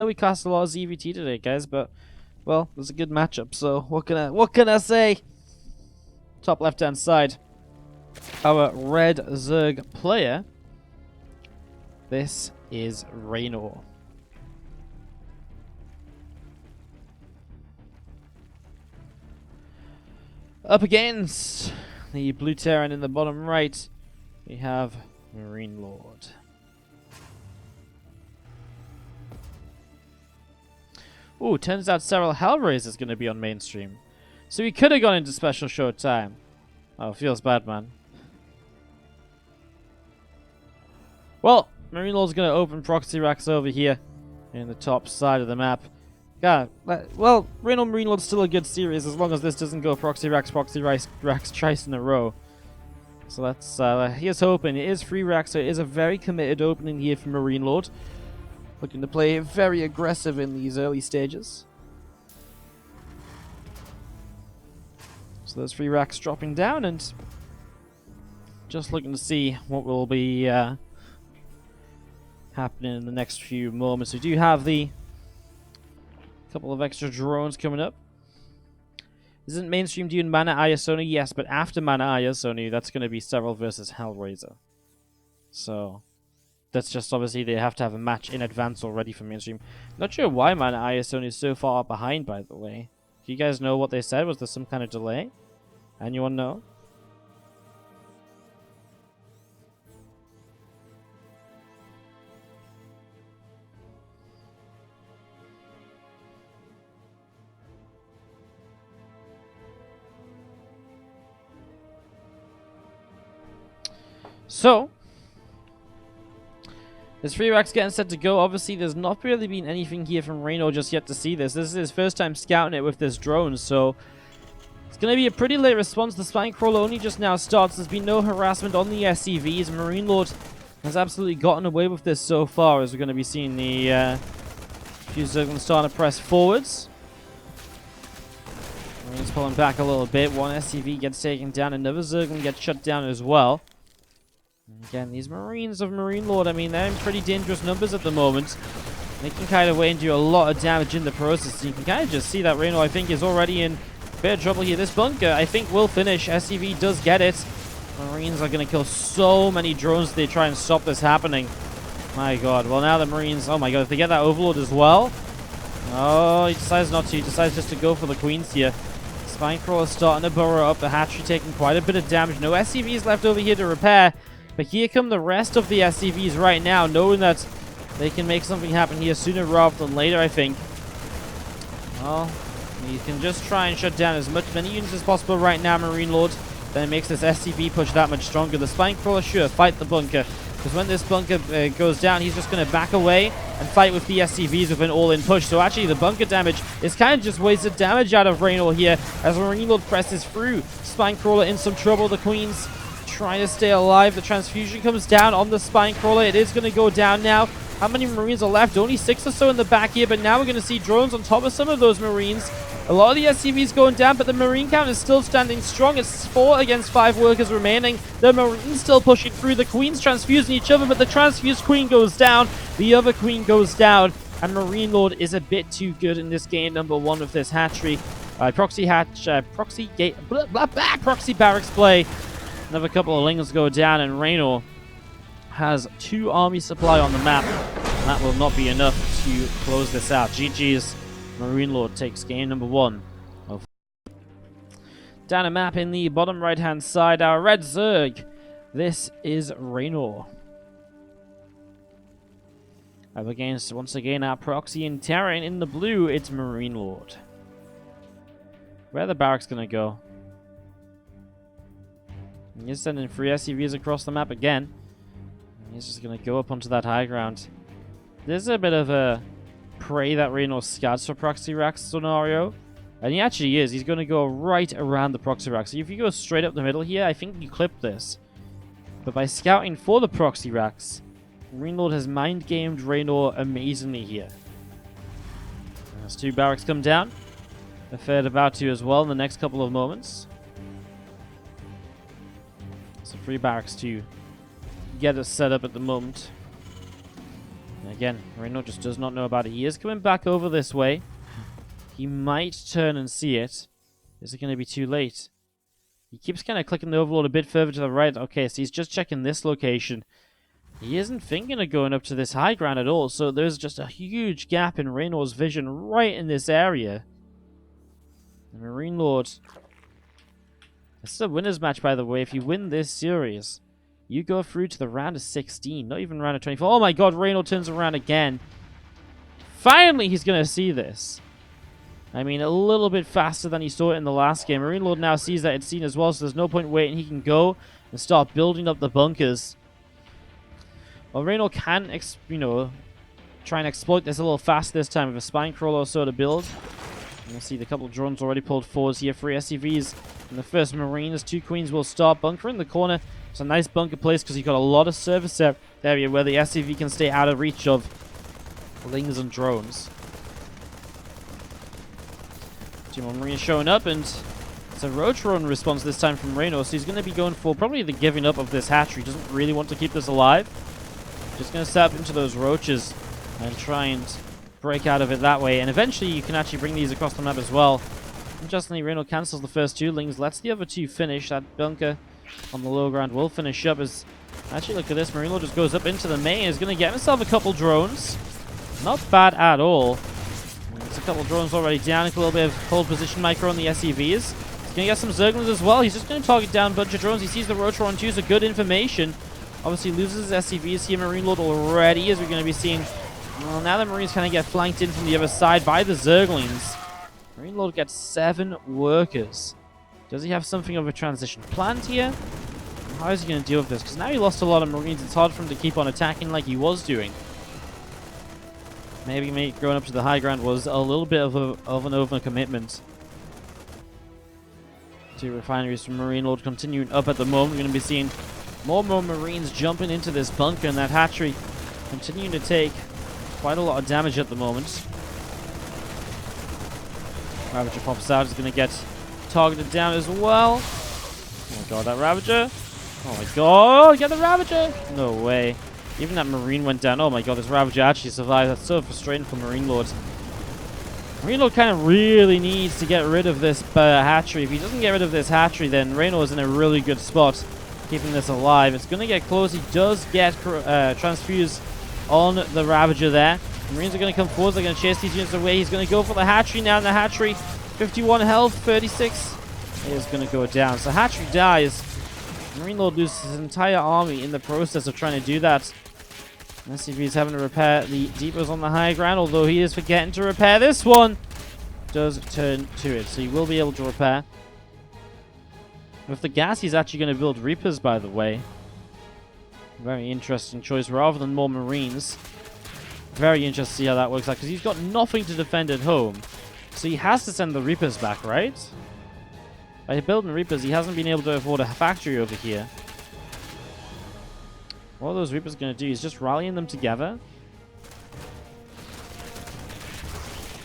We cast a lot of ZvT today, guys, but well, it was a good matchup. So what can I say? Top left hand side, our red Zerg player. This is Reynor. Up against the blue Terran in the bottom right, we have MarineLorD. Ooh, turns out several Hellraisers is going to be on mainstream. So we could have gone into special show time. Oh, feels bad, man. Well, MarineLorD's going to open proxy racks over here in the top side of the map. Yeah, well, Reynor MarineLorD's still a good series as long as this doesn't go proxy racks twice in a row. So that's, here's hoping. It is free rack, so it is a very committed opening here for MarineLorD. Looking to play very aggressive in these early stages. So those free racks dropping down, and just looking to see what will be happening in the next few moments. We do have the couple of extra drones coming up. Isn't mainstream doing Mana Iasonu? Yes, but after Mana Iasonu, that's going to be several versus Hellraiser. So that's just obviously they have to have a match in advance already for mainstream. Not sure why Mana Iasonu is so far behind, by the way. Do you guys know what they said? Was there some kind of delay? Anyone know? So, this free rack's getting set to go. Obviously, there's not really been anything here from Reynor just yet to see this. This is his first time scouting it with this drone, so it's going to be a pretty late response. The spine crawler only just now starts. There's been no harassment on the SCVs. MarineLorD has absolutely gotten away with this so far, as we're going to be seeing the few Zerglings starting to press forwards. Marines pulling back a little bit. One SCV gets taken down. Another Zergling gets shut down as well. Again, these Marines of MarineLorD, I mean, they're in pretty dangerous numbers at the moment. They can kind of weigh and do a lot of damage in the process. You can kind of just see that Reynor, I think, is already in a bit of trouble here. This bunker, I think, will finish. SCV does get it. Marines are going to kill so many drones if they try and stop this happening. My god. Well, now the Marines, oh my god, if they get that Overlord as well. Oh, he decides not to. He decides just to go for the Queens here. Spinecrawler starting to burrow up. The hatchery taking quite a bit of damage. No SCVs left over here to repair. But here come the rest of the SCVs right now, knowing that they can make something happen here sooner rather than later, I think. Well, you can just try and shut down as many units as possible right now, MarineLorD. Then it makes this SCV push that much stronger. The Spinecrawler, sure, fight the bunker. Because when this bunker goes down, he's just going to back away and fight with the SCVs with an all-in push. So actually, the bunker damage is kind of just wasted damage out of Reynor here as MarineLorD presses through. Spinecrawler in some trouble. The Queens trying to stay alive. The transfusion comes down on the Spinecrawler. It is going to go down now. How many Marines are left? Only 6 or so in the back here, but now we're going to see drones on top of some of those Marines. A lot of the SCVs going down, but the Marine count is still standing strong. It's 4 against 5 workers remaining. The Marines still pushing through. The Queens transfusing each other, but the transfused Queen goes down. The other Queen goes down, and MarineLorD is a bit too good in this game. Number 1 with this hatchery. Proxy gate, proxy barracks play. Another couple of Lings go down, and Reynor has 2 army supply on the map. That will not be enough to close this out. GG's. MarineLorD takes game number 1. Down a map in the bottom right-hand side, our red Zerg. This is Reynor. Up against, once again, our proxy and Terran in the blue. It's MarineLorD. Where are the barracks going to go? He's sending 3 SCVs across the map again. He's just going to go up onto that high ground. There's a bit of a pray that Reynor scouts for proxy racks scenario. And he actually is. He's going to go right around the proxy rack. So if you go straight up the middle here, I think you clip this. But by scouting for the proxy racks, MarineLorD has mind-gamed Reynor amazingly here. As 2 barracks come down. A third about to as well in the next couple of moments. So 3 barracks to get us set up at the moment. And again, Reynor just does not know about it. He is coming back over this way. He might turn and see it. Is it going to be too late? He keeps kind of clicking the overlord a bit further to the right. Okay, so he's just checking this location. He isn't thinking of going up to this high ground at all, so there's just a huge gap in Reynor's vision right in this area. The MarineLorD. This is a winner's match, by the way. If you win this series, you go through to the round of 16, not even round of 24. Oh my god, Reynor turns around again. Finally, he's going to see this. I mean, a little bit faster than he saw it in the last game. MarineLorD now sees that it's seen as well, so there's no point waiting. He can go and start building up the bunkers. Well, Reynor can, try and exploit this a little faster this time with a spine crawler or so to build. And you'll see the couple of drones already pulled forwards here. 3 SCVs and the first Marines. 2 Queens will start bunker in the corner. It's a nice bunker place because you've got a lot of surface area where the SCV can stay out of reach of lings and drones. 2 more Marines showing up, and it's a roach drone response this time from Reynor, so he's going to be going for probably the giving up of this hatchery. He doesn't really want to keep this alive. Just going to step into those roaches and try and break out of it that way. And eventually you can actually bring these across the map as well. Interestingly, Reynor cancels the first 2 lings, lets the other 2 finish. That bunker on the low ground will finish up as... Actually, look at this. MarineLorD just goes up into the main. He's going to get himself a couple drones. Not bad at all. There's a couple drones already down. A little bit of hold position micro on the SCVs. He's going to get some Zerglings as well. He's just going to target down a bunch of drones. He sees the Rotron too, so good information. Obviously loses his SCVs here. MarineLorD already, as we're going to be seeing. Well, now the Marines kind of get flanked in from the other side by the Zerglings. MarineLorD gets 7 workers. Does he have something of a transition planned here? How is he going to deal with this? Because now he lost a lot of Marines. It's hard for him to keep on attacking like he was doing. Maybe going up to the high ground was a little bit of an overcommitment. 2 refineries from MarineLorD continuing up at the moment. We're going to be seeing more Marines jumping into this bunker, and that hatchery continuing to take quite a lot of damage at the moment. Ravager pops out. He's going to get targeted down as well. Oh my god, that Ravager. Oh my god, get the Ravager. No way. Even that Marine went down. Oh my god, this Ravager actually survived. That's so frustrating for MarineLorD. MarineLorD kind of really needs to get rid of this hatchery. If he doesn't get rid of this hatchery, then Reynor is in a really good spot keeping this alive. It's going to get close. He does get transfused on the Ravager there. The Marines are going to come forward. They're going to chase these units away. He's going to go for the hatchery now. And the hatchery, 51 health, 36 is going to go down. So hatchery dies. MarineLorD loses his entire army in the process of trying to do that. SCV is having to repair the depots on the high ground, although he is forgetting to repair this one. Does turn to it, so he will be able to repair. With the gas, he's actually going to build Reapers, by the way. Very interesting choice, rather than more Marines. Very interesting to see how that works out, because he's got nothing to defend at home. So he has to send the Reapers back, right? By building Reapers, he hasn't been able to afford a factory over here. What are those Reapers going to do? He's just rallying them together.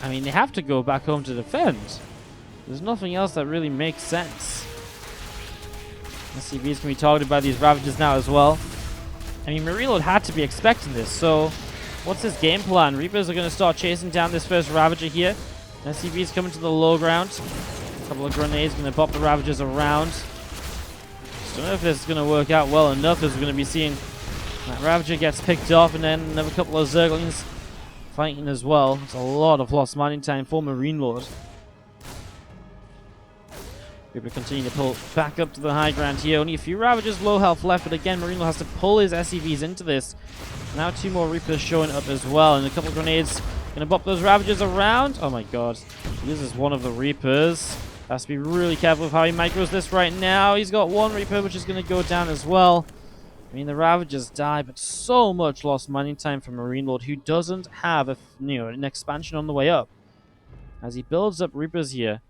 I mean, they have to go back home to defend. There's nothing else that really makes sense. SCVs can be targeted by these Ravagers now as well. I mean, MarineLorD had to be expecting this, so what's his game plan? Reapers are going to start chasing down this first Ravager here. SCVs coming to the low ground. A couple of grenades going to pop the Ravagers around. Just don't know if this is going to work out well enough, as we're going to be seeing that Ravager gets picked off, and then another couple of Zerglings fighting as well. It's a lot of lost mining time for MarineLorD. Reaper continue to pull back up to the high ground here. Only a few Ravagers low health left, but again, MarineLorD has to pull his SCVs into this. Now 2 more Reapers showing up as well, and a couple of grenades gonna bop those Ravagers around. Oh my god, he uses one of the Reapers. Has to be really careful with how he micros this right now. He's got 1 Reaper, which is gonna go down as well. I mean, the Ravagers die, but so much lost mining time for MarineLorD, who doesn't have an expansion on the way up. As he builds up Reapers here,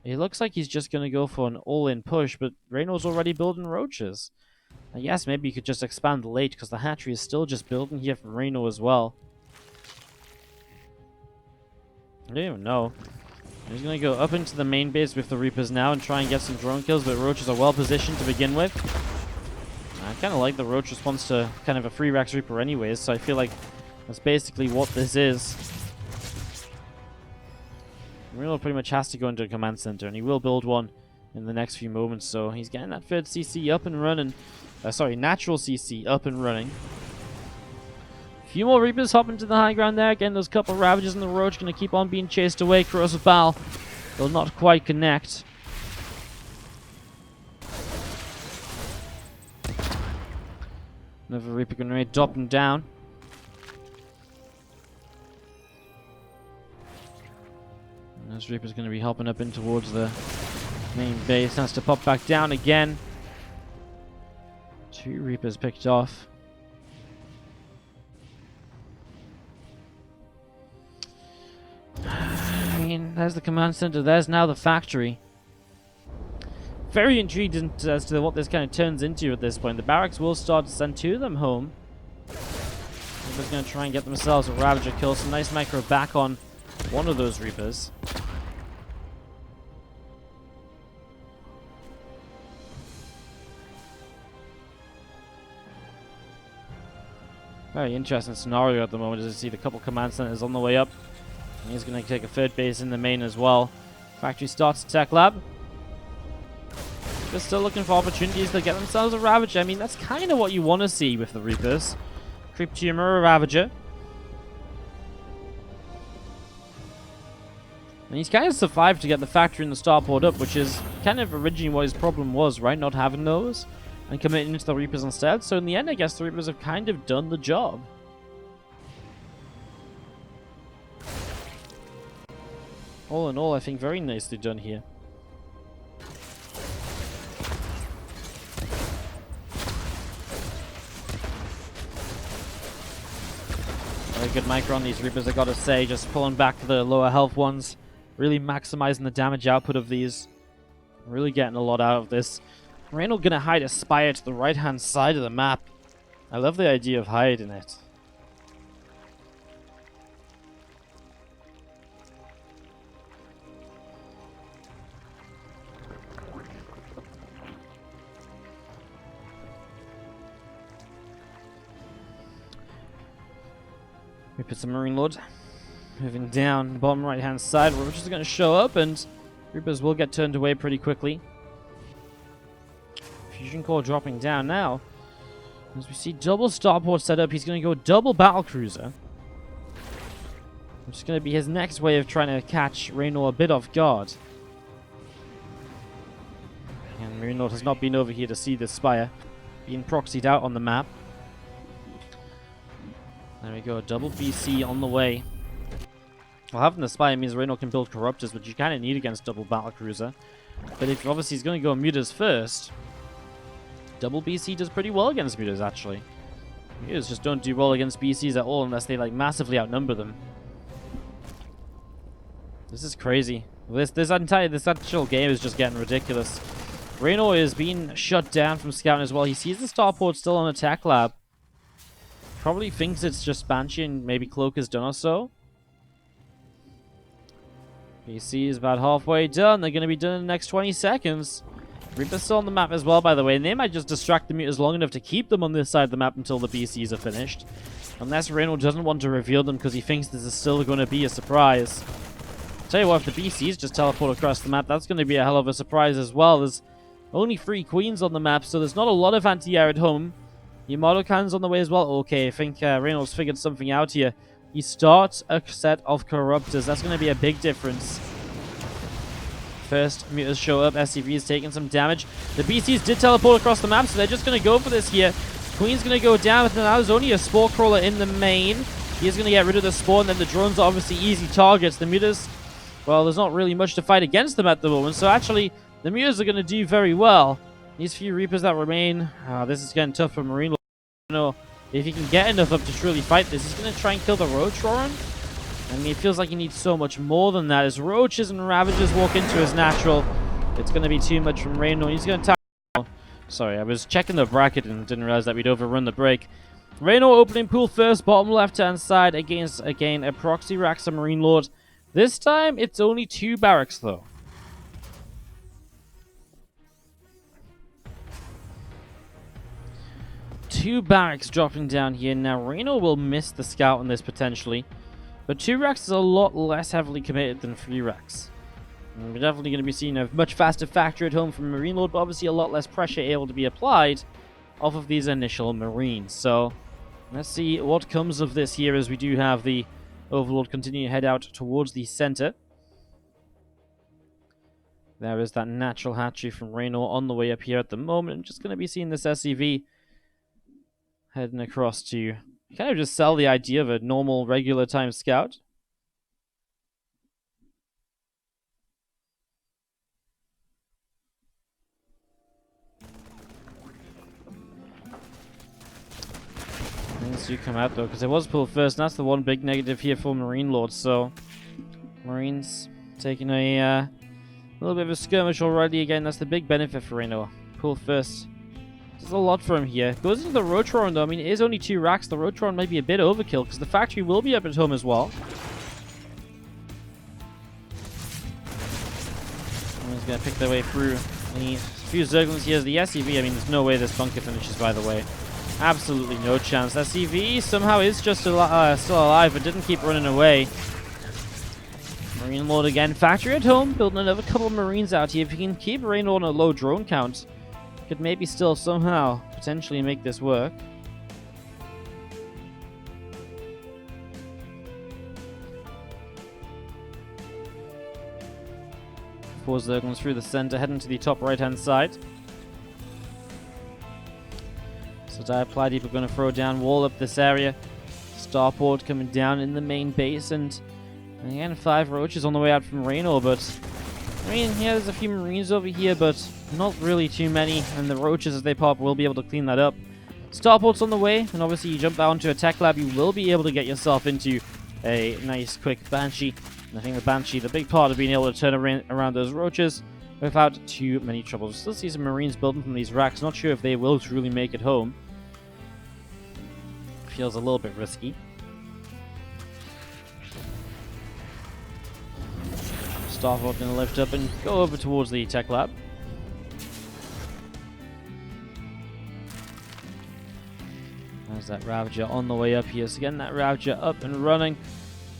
it looks like he's just going to go for an all-in push, but Reynor's already building roaches. I guess maybe you could just expand late, because the hatchery is still just building here for Reynor as well. I don't even know. He's going to go up into the main base with the Reapers now and try and get some drone kills, but roaches are well positioned to begin with. I kind of like the roach response to kind of a free Rex Reaper anyways, so I feel like That's basically what this is. MarineLorD pretty much has to go into a command center, and he will build one in the next few moments. So he's getting that third CC up and running. Sorry, natural CC up and running. A few more Reapers hop into the high ground there. Again, those couple of Ravages in the Roach going to keep on being chased away. Corrosive Bowel will not quite connect. Another Reaper grenade dropping down. And this Reaper's going to be hopping up in towards the main base. Has to pop back down again. 2 Reapers picked off. I mean, there's the command center. There's now the factory. Very intrigued as to what this kind of turns into at this point. The barracks will start to send 2 of them home. They're going to try and get themselves a Ravager kill. Some nice micro back on one of those Reapers. Very interesting scenario at the moment as you see the couple command centers on the way up. And he's going to take a third base in the main as well. Factory starts Tech Lab. They're still looking for opportunities to get themselves a Ravager. I mean, that's kind of what you want to see with the Reapers. Cryptium Ravager. And he's kind of survived to get the factory and the starport up, which is kind of originally what his problem was, right? Not having those and committing into the Reapers instead. So in the end, I guess the Reapers have kind of done the job. All in all, I think very nicely done here. Very good micro on these Reapers, I gotta say. Just pulling back the lower health ones. Really maximizing the damage output of these. Really getting a lot out of this. Reynor gonna hide a spire to the right-hand side of the map. I love the idea of hiding it. We put some MarineLorD moving down the bottom right hand side. We're just going to show up and Reapers will get turned away pretty quickly. Fusion core dropping down now. As we see double starport set up, he's going to go double battlecruiser. Which is going to be his next way of trying to catch Reynor a bit off guard. And MarineLorD has not been over here to see this spire being proxied out on the map. There we go, double BC on the way. Well, having the spire means Reynor can build Corruptors, which you kind of need against double battlecruiser. But if obviously he's going to go Mutas first, double BC does pretty well against Mutas, actually. Mutas just don't do well against BCs at all unless they like massively outnumber them. This is crazy. This actual game is just getting ridiculous. Reynor is being shut down from scouting as well. He sees the starport still on attack lab. Probably thinks it's just Banshee and maybe Cloak is done or so. BC is about halfway done. They're going to be done in the next 20 seconds. Reaper's still on the map as well, by the way, and they might just distract the Mutas long enough to keep them on this side of the map until the BCs are finished. Unless Reynor doesn't want to reveal them because he thinks this is still going to be a surprise. Tell you what, if the BCs just teleport across the map, that's going to be a hell of a surprise as well. There's only 3 queens on the map, so there's not a lot of anti-air at home. Yamato cannons on the way as well. Okay, I think Reynor's figured something out here. He starts a set of Corruptors. That's going to be a big difference. First, Mutas show up. SCV is taking some damage. The BCs did teleport across the map, so they're just going to go for this here. Queen's going to go down, but now there's only a Spore Crawler in the main. He's going to get rid of the Spore, and then the drones are obviously easy targets. The Mutas, well, there's not really much to fight against them at the moment, so actually, the Mutas are going to do very well. These few Reapers that remain, this is getting tough for MarineLorD. I don't know if he can get enough up to truly fight this. He's going to try and kill the Roach Roaring. I mean, it feels like he needs so much more than that. As Roaches and Ravagers walk into his natural, it's going to be too much from Reynor. He's going to attack. Sorry, I was checking the bracket and didn't realize that we'd overrun the break. Reynor opening pool first, bottom left-hand side against, again, a proxy Raxa MarineLorD. This time, it's only 2 barracks, though. 2 barracks dropping down here. Now, Reynor will miss the scout on this potentially. But 2 racks is a lot less heavily committed than 3 racks. And we're definitely going to be seeing a much faster factory at home from MarineLorD, but obviously a lot less pressure able to be applied off of these initial Marines. So, let's see what comes of this here, as we do have the Overlord continue to head out towards the center. There is that natural hatchery from Reynor on the way up here at the moment. I'm just going to be seeing this SCV heading across to kind of just sell the idea of a normal, regular time scout. Things do come out though, because it was pulled first, and that's the one big negative here for MarineLorD. So, Marines taking a little bit of a skirmish already. Again, that's the big benefit for Reynor. Pull first. There's a lot for him here. Goes into the Rotron though. I mean, it is only 2 racks. The Rotron might be a bit overkill, because the factory will be up at home as well. He's going to pick their way through. A few Zerglings here as the SCV. I mean, there's no way this bunker finishes, by the way. Absolutely no chance. SCV somehow is just still alive, but didn't keep running away. MarineLorD again. Factory at home. Building another couple of Marines out here. If you can keep Reynor on a low drone count, could maybe still somehow potentially make this work. Four Zerglings through the center, heading to the top right-hand side. So Diaply Deep are going to throw down wall up this area. Starport coming down in the main base, and again 5 roaches on the way out from Reynor, but I mean, yeah, there's a few Marines over here, but not really too many, and the roaches as they pop will be able to clean that up. Starport's on the way, and obviously you jump out into a tech lab, you will be able to get yourself into a nice quick Banshee. And I think the Banshee, the big part of being able to turn around those roaches without too many troubles. Still see some Marines building from these racks, not sure if they will truly make it home. Feels a little bit risky. Starport going to lift up and go over towards the tech lab. There's that Ravager on the way up here. So again, that Ravager up and running.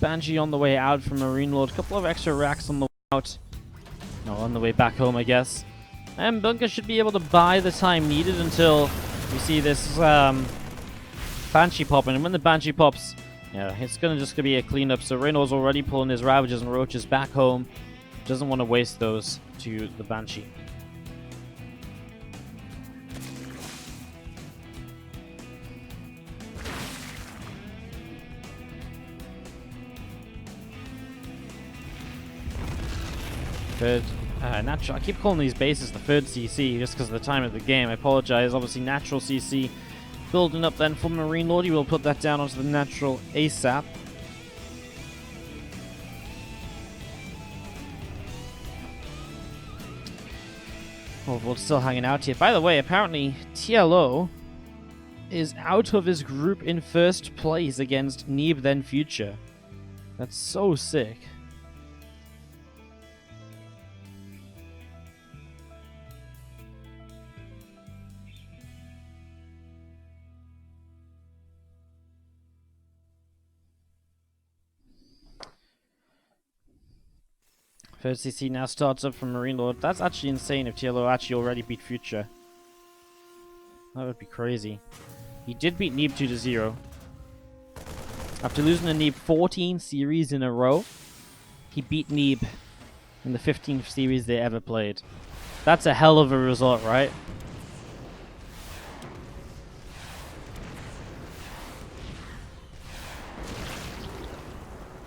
Banshee on the way out from MarineLorD. A couple of extra racks on the way out. No, on the way back home, I guess. And Bunker should be able to buy the time needed until we see this Banshee popping. And when the Banshee pops, yeah, it's just gonna be a cleanup. So Reynor's already pulling his Ravagers and Roaches back home. Doesn't want to waste those to the Banshee. Third, natural. I keep calling these bases the third CC just because of the time of the game. I apologize. Obviously, natural CC building up then for MarineLorD. You will put that down onto the natural ASAP. Overlord's still hanging out here. By the way, apparently TLO is out of his group in first place against Neeb then Future. That's so sick. Third CC now starts up from MarineLorD. That's actually insane if TLO actually already beat Future. That would be crazy. He did beat Neeb 2-0. After losing to Neeb 14 series in a row, he beat Neeb in the 15th series they ever played. That's a hell of a result, right?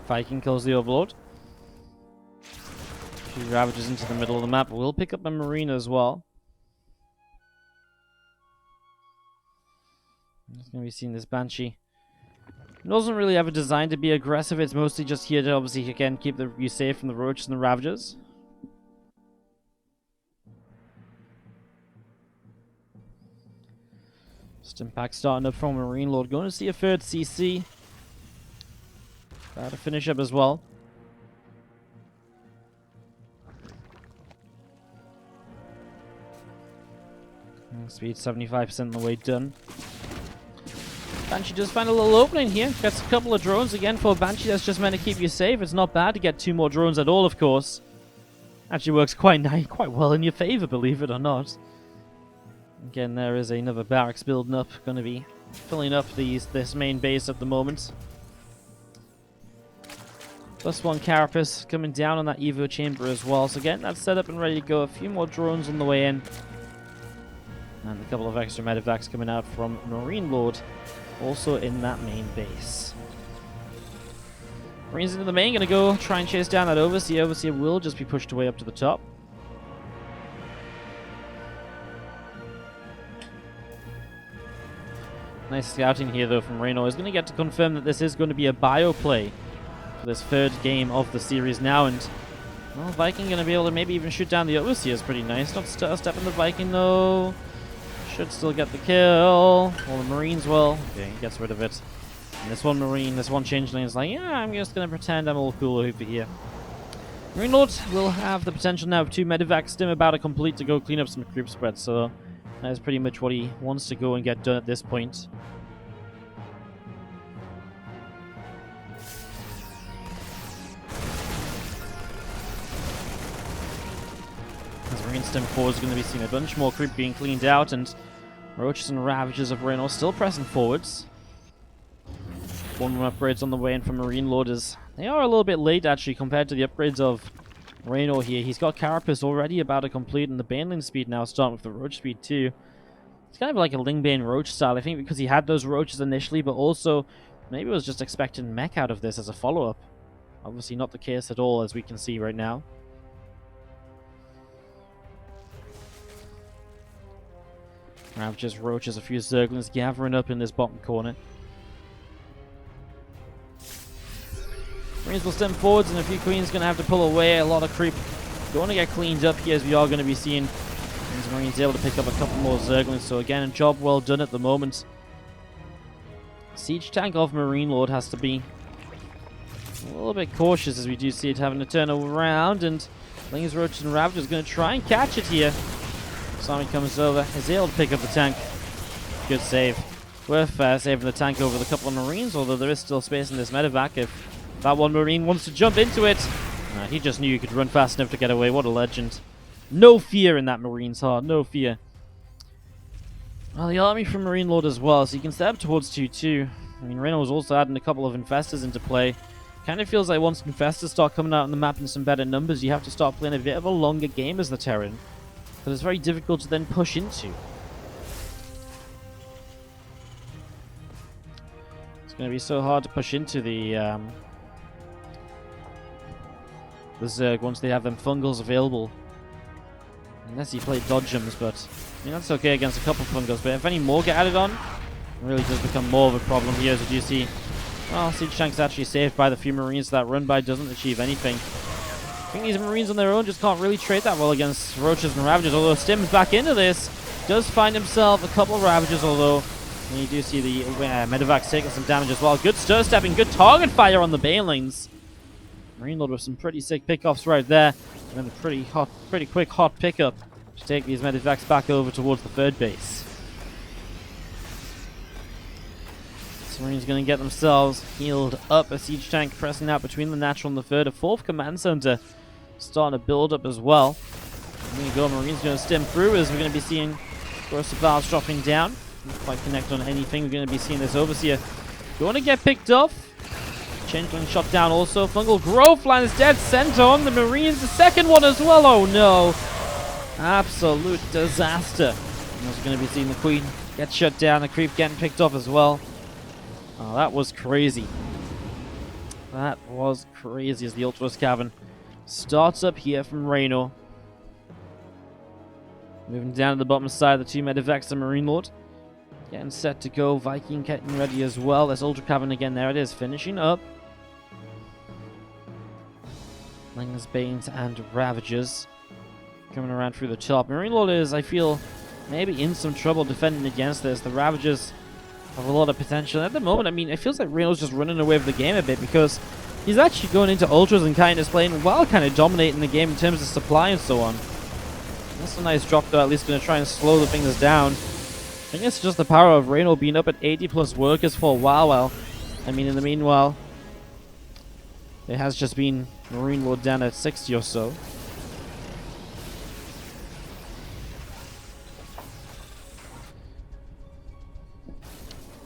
Viking kills the Overlord. She ravages into the middle of the map. We'll pick up a Marine as well. It's going to be seeing this Banshee. It doesn't really have a design to be aggressive. It's mostly just here to obviously, again, keep you safe from the Roaches and the Ravagers. Stimpack starting up from MarineLorD. Going to see a third CC. About to finish up as well. Speed 75% on the way done. Banshee does find a little opening here. Gets a couple of drones again for Banshee. That's just meant to keep you safe. It's not bad to get 2 more drones at all, of course. Actually works quite well in your favor, believe it or not. Again, there is another barracks building up. Going to be filling up this main base at the moment. +1 carapace coming down on that Evo chamber as well. So again, that's set up and ready to go. A few more drones on the way in. And a couple of extra medevacs coming out from MarineLorD. Also in that main base. Marines into the main, gonna go try and chase down that Overseer. Overseer will just be pushed away up to the top. Nice scouting here though from Reynor. Is gonna get to confirm that this is going to be a bio play for this 3rd game of the series now, and well, Viking gonna be able to maybe even shoot down the Overseer is pretty nice. Not stepping the Viking though. Should still get the kill. Well, the Marines will. Okay, he gets rid of it. And this one Marine, this one Changeling is like, yeah, I'm just going to pretend I'm all cool over here. MarineLorD will have the potential now of 2 medevacs stim about to complete to go clean up some creep spread. So that is pretty much what he wants to go and get done at this point. As Marine Stim 4 is going to be seeing a bunch more creep being cleaned out, and Roaches and Ravagers of Reynor still pressing forwards. 1 upgrades on the way in from MarineLorD is they are a little bit late actually compared to the upgrades of Reynor here. He's got Carapace already about to complete, and the Baneling speed now starting with the Roach speed too. It's kind of like a Lingbane Roach style, I think, because he had those Roaches initially, but also maybe was just expecting mech out of this as a follow-up. Obviously not the case at all, as we can see right now. Ravagers, Roaches, a few Zerglings gathering up in this bottom corner. Marines will stem forwards, and a few Queens going to have to pull away. A lot of creep going to get cleaned up here, as we are going to be seeing these Marines able to pick up a couple more Zerglings. So again, a job well done at the moment. Siege tank of MarineLorD has to be a little bit cautious, as we do see it having to turn around, and Lings, Roaches, and Ravagers going to try and catch it here. Sami comes over, is able to pick up the tank. Good save. Worth saving the tank over the couple of Marines, although there is still space in this medevac if that one Marine wants to jump into it. He just knew he could run fast enough to get away. What a legend. No fear in that Marine's heart, no fear. Well, the army from MarineLorD as well, so you can step towards 2-2. I mean, Reynor was also adding a couple of Infestors into play. Kind of feels like once Infestors start coming out on the map in some better numbers, you have to start playing a bit of a longer game as the Terran. But it's very difficult to then push into. It's going to be so hard to push into the Zerg once they have them Fungals available. Unless you play Dodgems, but I mean, that's okay against a couple of Fungals. But if any more get added on, it really does become more of a problem here, as you see. Well, Siege Tank's actually saved by the few Marines. That run by doesn't achieve anything. I think these Marines on their own just can't really trade that well against Roaches and Ravagers, although Stim's back into this. Does find himself a couple of Ravagers, although you do see the medevacs taking some damage as well. Good stir stepping, good target fire on the Banelings. MarineLorD with some pretty sick pickoffs right there, and then a pretty quick hot pickup to take these medevacs back over towards the 3rd base. Marines going to get themselves healed up. A Siege Tank pressing out between the Natural and the 3rd. A 4th Command Center starting to build up as well. There you go. Marines going to stem through, as we're going to be seeing Corrosive Valves dropping down. Not quite connect on anything. We're going to be seeing this Overseer going to get picked off. Changeling shot down also. Fungal Growth Line is dead. Sent on the Marines. The 2nd one as well. Oh no. Absolute disaster. And we're going to be seeing the Queen get shut down. The Creep getting picked off as well. Oh, that was crazy. That was crazy, as the Ultraviolet Cavern starts up here from Reynor. Moving down to the bottom side, the 2 medevacs and MarineLorD. Getting set to go. Viking getting ready as well. There's Ultra Cavern again. There it is, finishing up. Lings, Banes, and Ravagers coming around through the top. MarineLorD is, I feel, maybe in some trouble defending against this. The Ravagers have a lot of potential. At the moment, I mean, it feels like Reynor's just running away with the game a bit, because he's actually going into Ultras and kind of playing well, kind of dominating the game in terms of supply and so on. That's a nice drop, though. At least going to try and slow the things down. think it's just the power of Reynor being up at 80 plus workers for a while. I mean, in the meanwhile, it has just been MarineLorD down at 60 or so.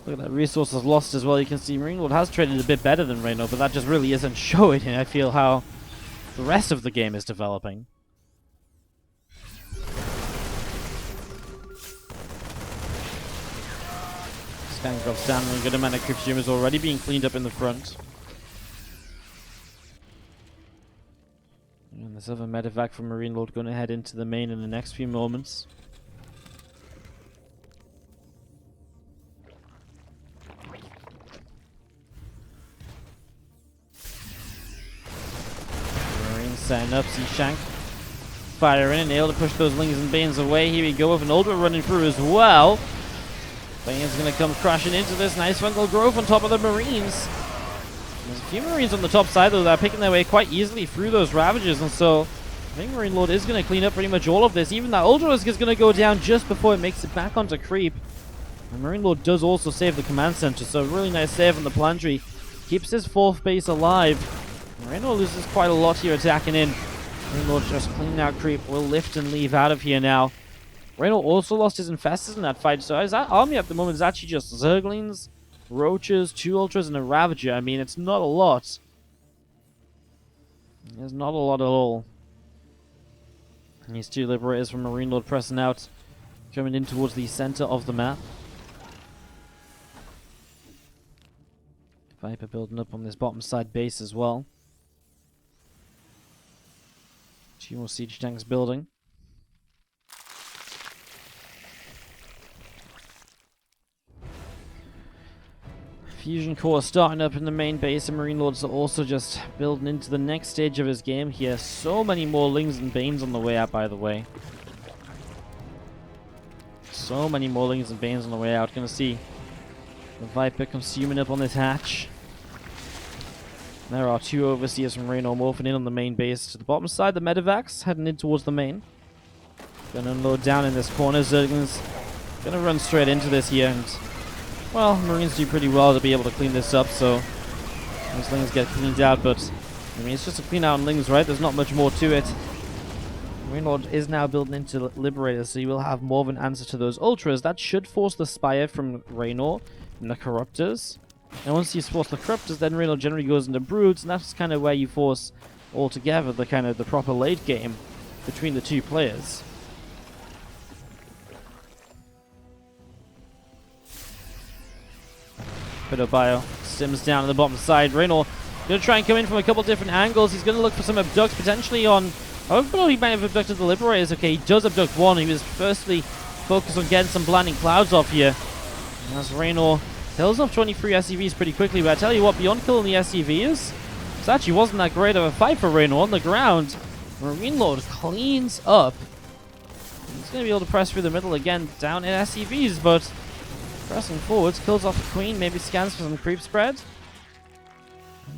Look at that, resources lost as well. You can see MarineLorD has traded a bit better than Reynor, but that just really isn't showing, I feel, how the rest of the game is developing. Scan drops down, and a good amount of consumers already being cleaned up in the front. And this other medevac from MarineLorD going to head into the main in the next few moments. Marines setting up, see Shank firing and able to push those Lings and Banes away. Here we go with an Ultra running through as well. Bane's going to come crashing into this nice fungal growth on top of the Marines. There's a few Marines on the top side though that are picking their way quite easily through those Ravages, and so I think MarineLorD is going to clean up pretty much all of this. Even that Ultralisk is going to go down just before it makes it back onto creep. And MarineLorD does also save the command center, so really nice save on the Plantry. Keeps his 4th base alive. Reynor loses quite a lot here attacking in. MarineLorD just cleaning out creep. Will lift and leave out of here now. Reynor also lost his Infestors in that fight, so his army at the moment is actually just Zerglings, Roaches, 2 Ultras, and a Ravager. I mean, it's not a lot. There's not a lot at all. And these 2 Liberators from MarineLorD pressing out, coming in towards the center of the map. Viper building up on this bottom side base as well. 2 more siege tanks building. Fusion core starting up in the main base, and MarineLorD's are also just building into the next stage of his game here. So many more Lings and Banes on the way out, by the way. So many more Lings and Banes on the way out. Gonna see the Viper consuming up on this hatch. There are 2 overseers from Reynor morphing in on the main base. To the bottom side, the medevacs heading in towards the main. Gonna unload down in this corner. Zerglings gonna run straight into this here, and well, Marines do pretty well to be able to clean this up, so these Lings get cleaned out, but I mean, it's just a clean out on Lings, right? There's not much more to it. MarineLorD is now building into Liberators, so you will have more of an answer to those Ultras. That should force the Spire from Reynor and the Corruptors. And once you force the Corruptors, then Reynor generally goes into Broods, and that's kind of where you force altogether the kind of the proper late game between the 2 players. Bit of bio sims down on the bottom side. Reynor gonna try and come in from a couple different angles. He's gonna look for some abducts potentially on. Hopefully he might have abducted the Liberators. Okay, he does abduct one. He was firstly focused on getting some blinding clouds off here. As Reynor kills off 23 SCVs pretty quickly, but I tell you what, beyond killing the SCVs, this actually wasn't that great of a fight for Reynor on the ground. MarineLorD cleans up. He's gonna be able to press through the middle again, down in SCVs, but pressing forwards, kills off the Queen, maybe scans for some creep spread.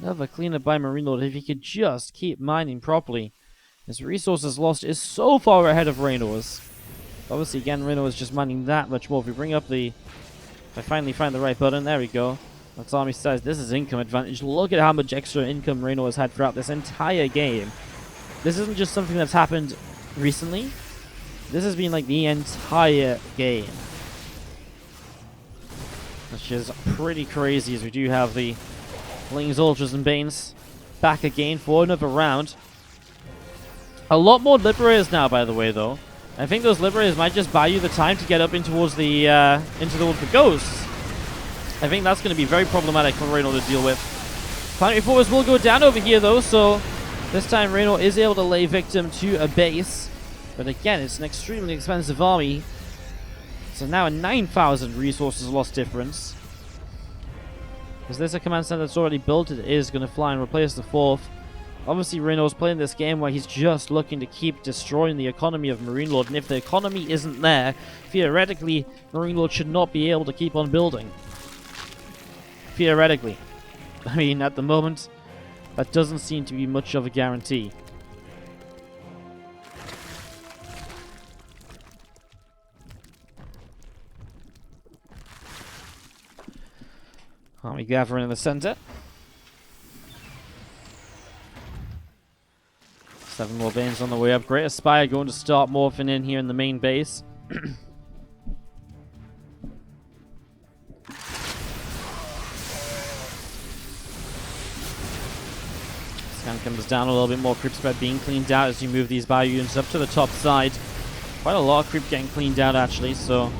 Another cleanup by MarineLorD. If he could just keep mining properly. His resources lost is so far ahead of Reynor's. Obviously, again, Reynor is just mining that much more. If we bring up the... If I finally find the right button, there we go. That's army size. This is income advantage. Look at how much extra income Reynor has had throughout this entire game. This isn't just something that's happened recently. This has been like the entire game. Which is pretty crazy, as we do have the Lings, Ultras, and Banes back again for another round. A lot more Liberators now, by the way, though. I think those Liberators might just buy you the time to get up in towards the Ghosts. I think that's going to be very problematic for Reynor to deal with. Planetary Force will go down over here, though, so this time Reynor is able to lay victim to a base. But again, it's an extremely expensive army. So now a 9,000 resources lost difference. Is this a command center that's already built? It is going to fly and replace the 4th. Obviously, Reynor's playing this game where he's just looking to keep destroying the economy of MarineLorD. And if the economy isn't there, theoretically, MarineLorD should not be able to keep on building. Theoretically. I mean, at the moment, that doesn't seem to be much of a guarantee. Army gathering in the center. 7 more Banes on the way up. Great Aspire going to start morphing in here in the main base. Scan comes down a little bit more. Creep spread being cleaned out as you move these bio units up to the top side. Quite a lot of creep getting cleaned out actually, so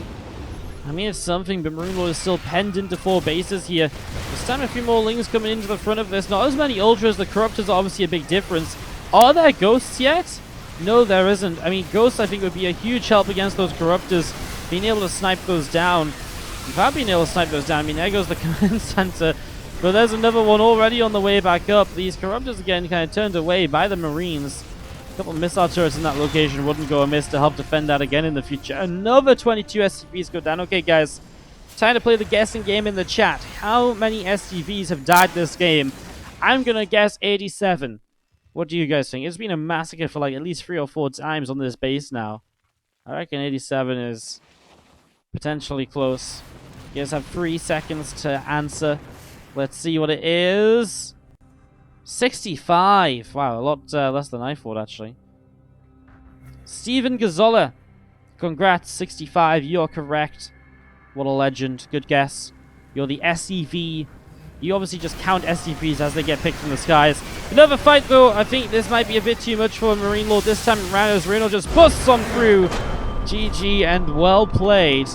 I mean it's something, but MarineLorD is still penned into 4 bases here. There's time a few more Lings coming into the front of this. Not as many Ultras. The Corruptors are obviously a big difference. Are there Ghosts yet? No, there isn't. I mean, Ghosts I think would be a huge help against those Corruptors. Being able to snipe those down. Without being able to snipe those down, I mean, there goes the command center. But there's another one already on the way back up. These Corruptors again kind of turned away by the Marines. A couple of missile turrets in that location wouldn't go amiss to help defend that again in the future. Another 22 SCVs go down. Okay, guys. Time to play the guessing game in the chat. How many SCVs have died this game? I'm going to guess 87. What do you guys think? It's been a massacre for like at least 3 or 4 times on this base now. I reckon 87 is potentially close. You guys have 3 seconds to answer. Let's see what it is. 65. Wow, a lot less than I thought, actually. Steven Gazola. Congrats, 65. You're correct. What a legend. Good guess. You're the SCV. You obviously just count SCVs as they get picked from the skies. Another fight, though. I think this might be a bit too much for MarineLorD this time around as Reynor just busts on through. GG and well played.